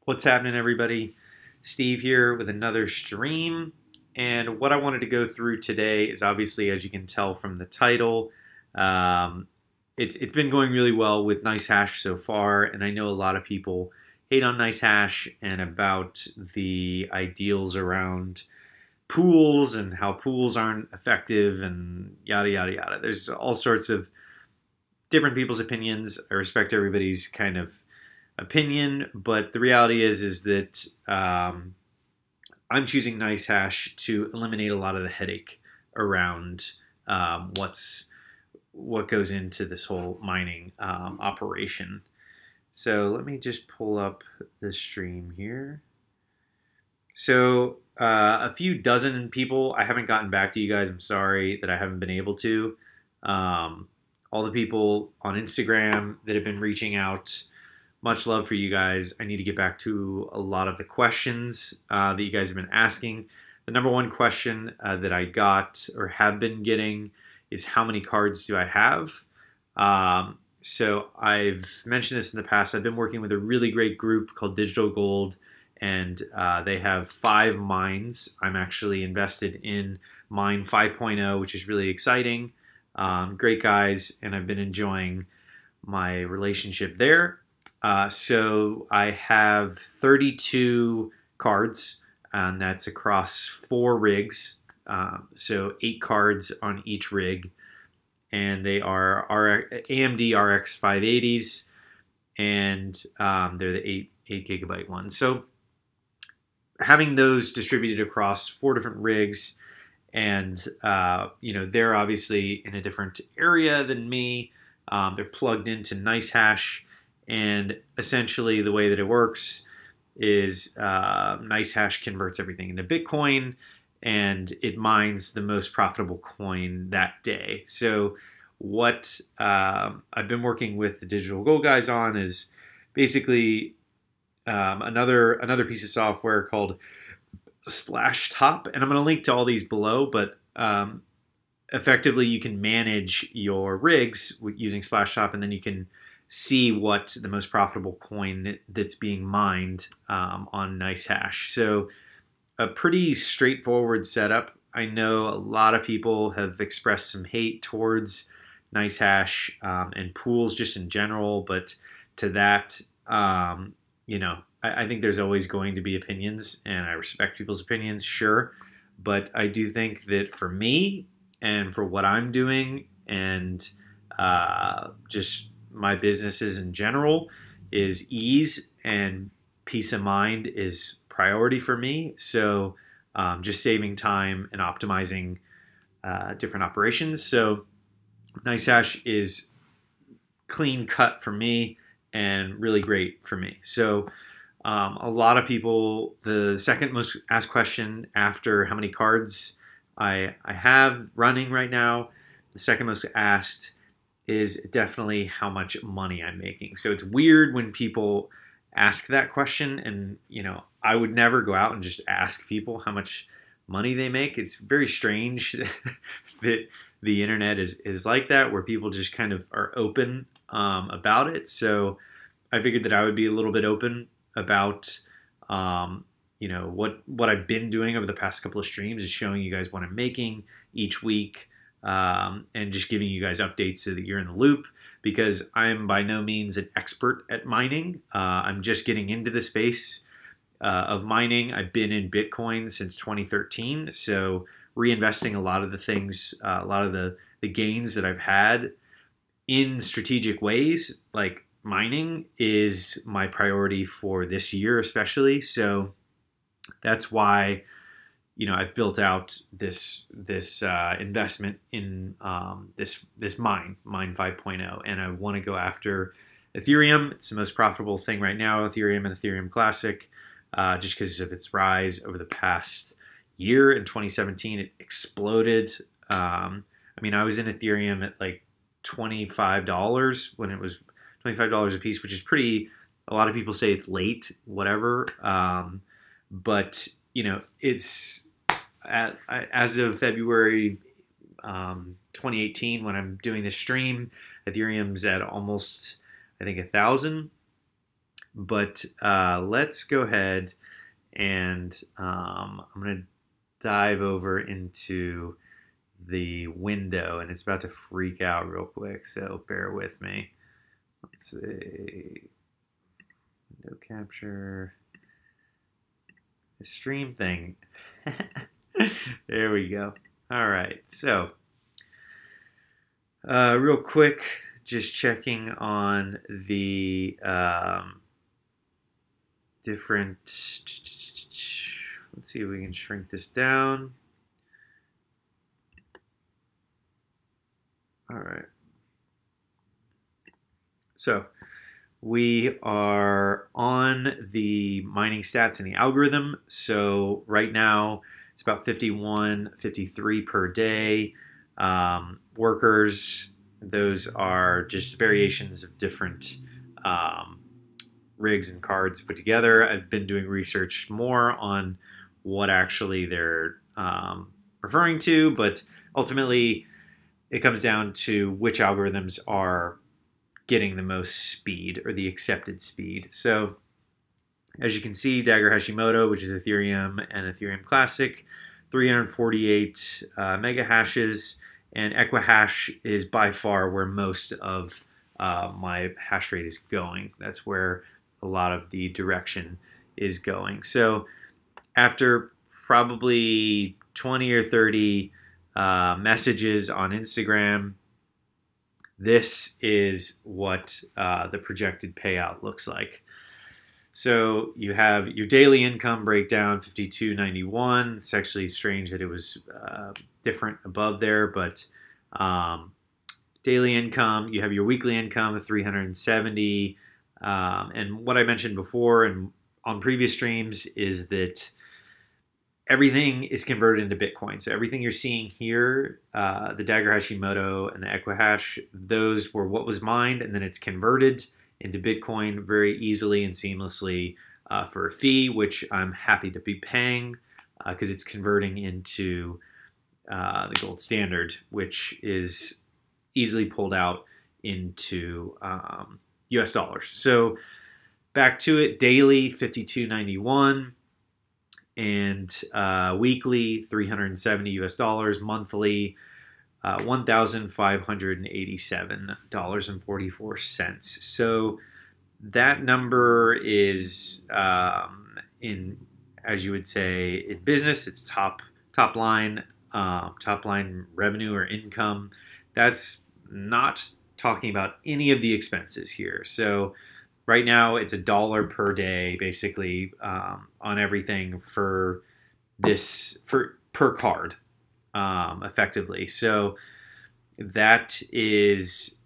What's happening, everybody? Steve here with another stream. And what I wanted to go through today is obviously, as you can tell from the title, um, it's been going really well with Nicehash so far. And I know a lot of people hate on Nicehash and about the ideals around pools and how pools aren't effective and yada, yada, yada. There's all sorts of different people's opinions. I respect everybody's kind of opinion, but the reality is that I'm choosing Nicehash to eliminate a lot of the headache around what goes into this whole mining operation. So let me just pull up the stream here. So a few dozen people, I haven't gotten back to you guys. I'm sorry that I haven't been able to. All the people on Instagram that have been reaching out, much love for you guys. I need to get back to a lot of the questions that you guys have been asking. The number one question that I got or have been getting is how many cards do I have? So I've mentioned this in the past. I've been working with a really great group called Digital Gold, and they have 5 mines. I'm actually invested in mine 5.0, which is really exciting. Great guys, and I've been enjoying my relationship there. So I have 32 cards, and that's across 4 rigs. So 8 cards on each rig, and they are AMD RX580s, and they're the 8 gigabyte ones. So having those distributed across 4 different rigs, and they're obviously in a different area than me. They're plugged into Nicehash. And essentially the way that it works is Nicehash converts everything into Bitcoin, and it mines the most profitable coin that day. So what I've been working with the Digital Gold guys on is basically another piece of software called Splashtop, and I'm going to link to all these below, but effectively you can manage your rigs using Splashtop, and then you can see what the most profitable coin that's being mined on Nicehash. So a pretty straightforward setup. I know a lot of people have expressed some hate towards Nicehash and pools just in general, but to that, I think there's always going to be opinions, and I respect people's opinions, sure. But I do think that for me and for what I'm doing and just my businesses in general, is ease and peace of mind is priority for me. So just saving time and optimizing different operations. So Nicehash is clean cut for me and really great for me. So a lot of people, the second most asked question after how many cards I have running right now, the second most asked is definitely how much money I'm making. So it's weird when people ask that question, and I would never go out and just ask people how much money they make. It's very strange that the internet is like that, where people just kind of are open about it. So I figured that I would be a little bit open about what I've been doing over the past couple of streams, is showing you guys what I'm making each week. And just giving you guys updates so that you're in the loop, because I'm by no means an expert at mining. I'm just getting into the space of mining. I've been in Bitcoin since 2013, so reinvesting a lot of the things, a lot of the gains that I've had in strategic ways, like mining, is my priority for this year especially. So that's why I've built out this investment in this mine 5.0, and I want to go after Ethereum. It's the most profitable thing right now, Ethereum and Ethereum Classic, just because of its rise over the past year. In 2017, it exploded. I was in Ethereum at like $25 when it was $25 a piece, which is pretty. A lot of people say it's late, whatever, but it's as of February 2018, when I'm doing this stream, Ethereum's at almost, I think, 1,000. But let's go ahead and I'm going to dive over into the window, and it's about to freak out real quick, so bear with me. Let's see, window capture, the stream thing. There we go. All right, so real quick, just checking on the different, let's see if we can shrink this down. All right. So we are on the mining stats and the algorithm. So right now it's about 51, 53 per day. Workers, those are just variations of different rigs and cards put together. I've been doing research more on what actually they're referring to, but ultimately it comes down to which algorithms are getting the most speed, or the accepted speed. So as you can see, Dagger Hashimoto, which is Ethereum and Ethereum Classic, 348 mega hashes, and Equihash is by far where most of my hash rate is going. That's where a lot of the direction is going. So after probably 20 or 30 messages on Instagram, this is what the projected payout looks like. So you have your daily income breakdown, 52.91. It's actually strange that it was different above there, but daily income, you have your weekly income of 370. And what I mentioned before and on previous streams is that everything is converted into Bitcoin. So everything you're seeing here, the Dagger Hashimoto and the Equihash, those were what was mined, and then it's converted into Bitcoin very easily and seamlessly for a fee, which I'm happy to be paying because it's converting into the gold standard, which is easily pulled out into US dollars. So back to it, daily 52.91. And weekly, 370 US dollars, monthly, $1,587.44. So that number is in, as you would say, in business, it's top line revenue or income. That's not talking about any of the expenses here. So right now, it's $1 per day, basically, on everything for this per card, effectively. So that is,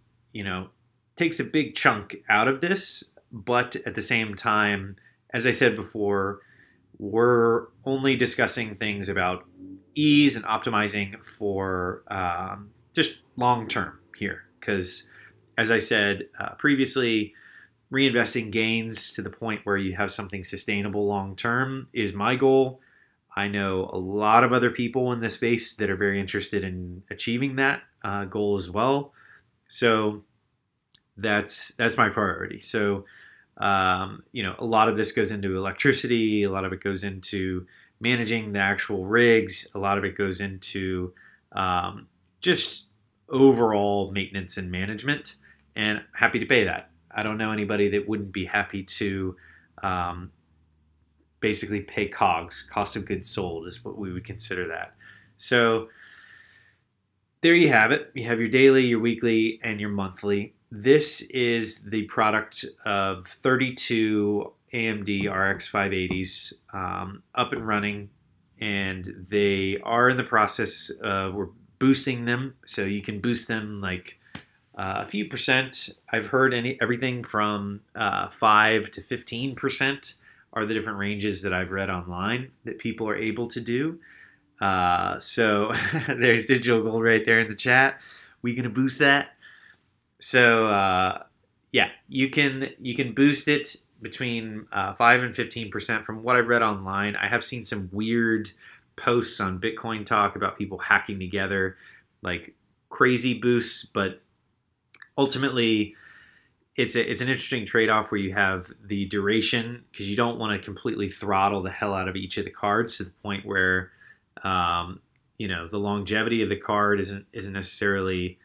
takes a big chunk out of this, but at the same time, as I said before, we're only discussing things about ease and optimizing for just long term here, because as I said previously, reinvesting gains to the point where you have something sustainable long term is my goal. I know a lot of other people in this space that are very interested in achieving that goal as well. So that's my priority. So a lot of this goes into electricity, a lot of it goes into managing the actual rigs, a lot of it goes into just overall maintenance and management, and I'm happy to pay that. I don't know anybody that wouldn't be happy to basically pay COGS, cost of goods sold is what we would consider that. So there you have it. You have your daily, your weekly, and your monthly. This is the product of 32 AMD RX580s up and running, and they are in the process of, we're boosting them. So you can boost them like a few percent. I've heard everything from 5 to 15% are the different ranges that I've read online that people are able to do. So there's digital gold right there in the chat. We gonna boost that. So yeah, you can boost it between 5 and 15% from what I've read online. I have seen some weird posts on Bitcoin Talk about people hacking together like crazy boosts, but ultimately, it's an interesting trade-off where you have the duration, because you don't want to completely throttle the hell out of each of the cards to the point where the longevity of the card isn't necessarily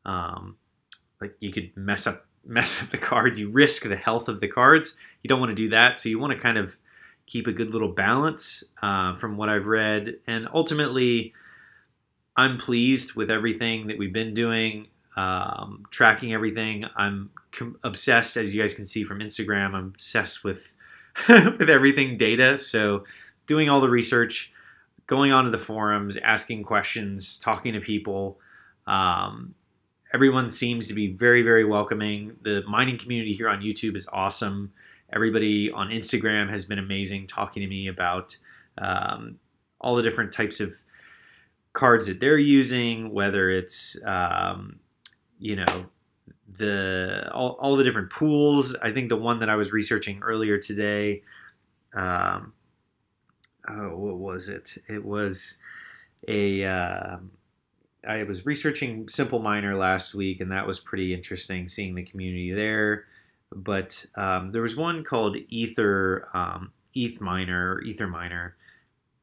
like you could mess up the cards. You risk the health of the cards. You don't want to do that, so you want to kind of keep a good little balance from what I've read. And ultimately, I'm pleased with everything that we've been doing, tracking everything. I'm obsessed, as you guys can see from Instagram. I'm obsessed with with everything data. So doing all the research, going onto the forums, asking questions, talking to people. Everyone seems to be very, very welcoming. The mining community here on YouTube is awesome. Everybody on Instagram has been amazing, talking to me about all the different types of cards that they're using, whether it's all the different pools. I think the one that I was researching earlier today, what was it? It was I was researching Simple Miner last week, and that was pretty interesting, seeing the community there. But there was one called Ether Miner,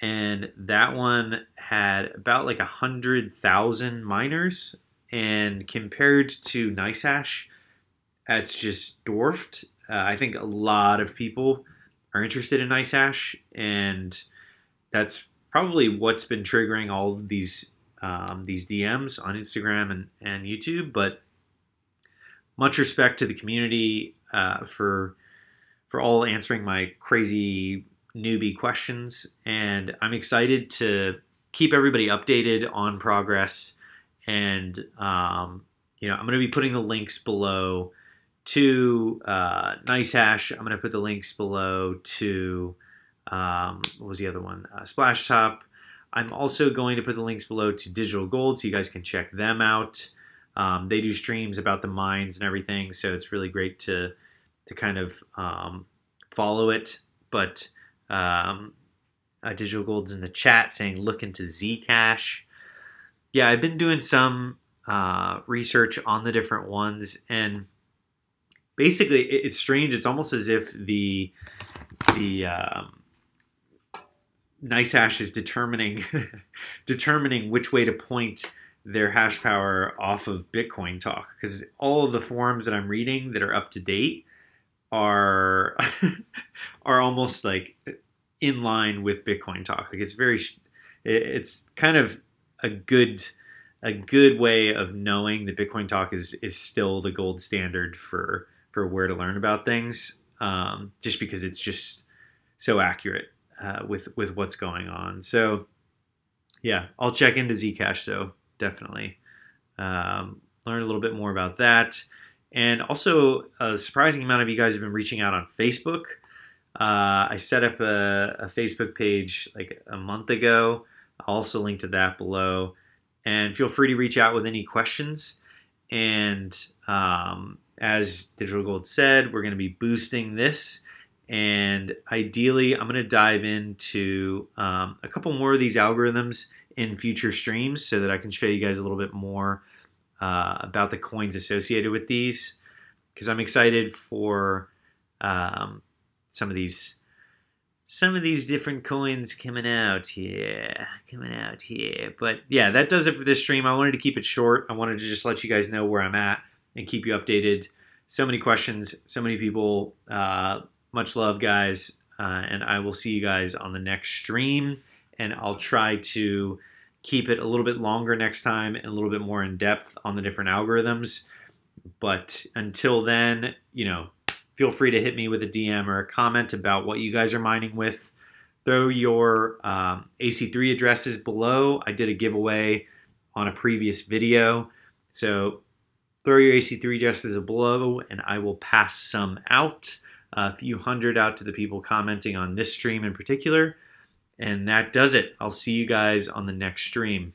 and that one had about like 100,000 miners, and compared to Nicehash, that's just dwarfed. I think a lot of people are interested in Nicehash, and that's probably what's been triggering all of these DMs on Instagram and YouTube. But much respect to the community for all answering my crazy newbie questions, and I'm excited to keep everybody updated on progress. And I'm going to be putting the links below to Nicehash. I'm going to put the links below to what was the other one? Splash Top. I'm also going to put the links below to Digital Gold, so you guys can check them out. They do streams about the mines and everything, so it's really great to kind of follow it. But Digital Gold's in the chat saying look into Zcash. Yeah, I've been doing some research on the different ones, and basically it's strange. It's almost as if the Nicehash is determining which way to point their hash power off of Bitcoin talk, because all of the forums that I'm reading that are up to date are almost like in line with Bitcoin talk. Like it's kind of a good way of knowing that Bitcoin talk is still the gold standard for where to learn about things, just because it's just so accurate with what's going on. So yeah, I'll check into Zcash though, definitely. Learn a little bit more about that. And also, a surprising amount of you guys have been reaching out on Facebook. I set up a Facebook page like a month ago. I'll also link to that below. And feel free to reach out with any questions. And as Digital Gold said, we're going to be boosting this. And ideally, I'm going to dive into a couple more of these algorithms in future streams so that I can show you guys a little bit more about the coins associated with these, because I'm excited for some of these different coins coming out here. But yeah, that does it for this stream. I wanted to keep it short. I wanted to just let you guys know where I'm at and keep you updated. So many questions, so many people. Much love, guys, and I will see you guys on the next stream, and I'll try to keep it a little bit longer next time and a little bit more in depth on the different algorithms. But until then, feel free to hit me with a DM or a comment about what you guys are mining with. Throw your AC3 addresses below. I did a giveaway on a previous video, so throw your AC3 addresses below, and I will pass some out. A few hundred out to the people commenting on this stream in particular. And that does it. I'll see you guys on the next stream.